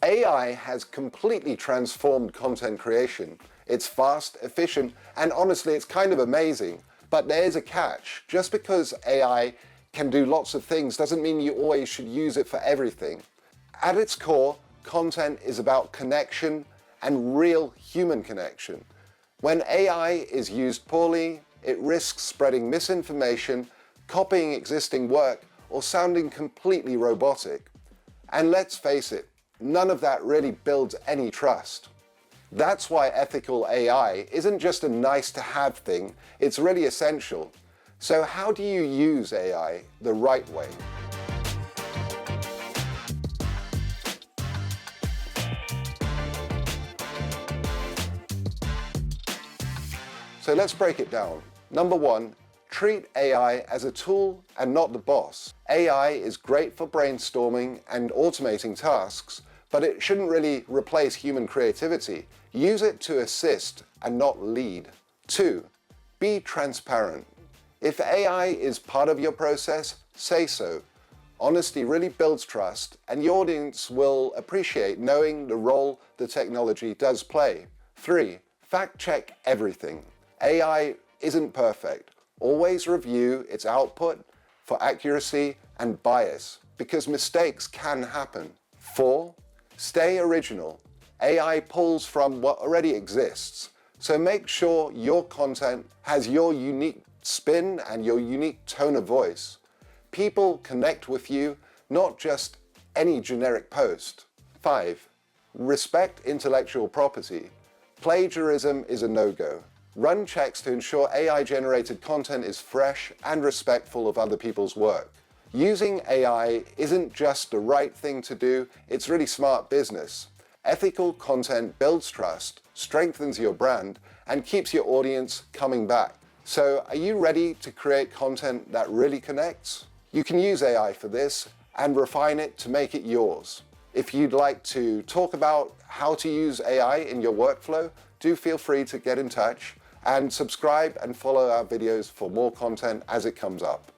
AI has completely transformed content creation. It's fast, efficient, and honestly, it's kind of amazing. But there's a catch. Just because AI can do lots of things doesn't mean you always should use it for everything. At its core, content is about connection and real human connection. When AI is used poorly, it risks spreading misinformation, copying existing work, or sounding completely robotic. And let's face it, none of that really builds any trust. That's why ethical AI isn't just a nice-to-have thing, it's really essential. So how do you use AI the right way? So let's break it down. Number one, treat AI as a tool and not the boss. AI is great for brainstorming and automating tasks, but it shouldn't really replace human creativity. Use it to assist and not lead. 2. Be transparent. If AI is part of your process, say so. Honesty really builds trust, and your audience will appreciate knowing the role the technology does play. 3. Fact-check everything. AI isn't perfect. Always review its output for accuracy and bias, because mistakes can happen. 4. Stay original. AI pulls from what already exists, so make sure your content has your unique spin and your unique tone of voice. People connect with you, not just any generic post. 5. Respect intellectual property. Plagiarism is a no-go. Run checks to ensure AI-generated content is fresh and respectful of other people's work. Using AI isn't just the right thing to do, it's really smart business. Ethical content builds trust, strengthens your brand, and keeps your audience coming back. So, are you ready to create content that really connects? You can use AI for this and refine it to make it yours. If you'd like to talk about how to use AI in your workflow, do feel free to get in touch and subscribe and follow our videos for more content as it comes up.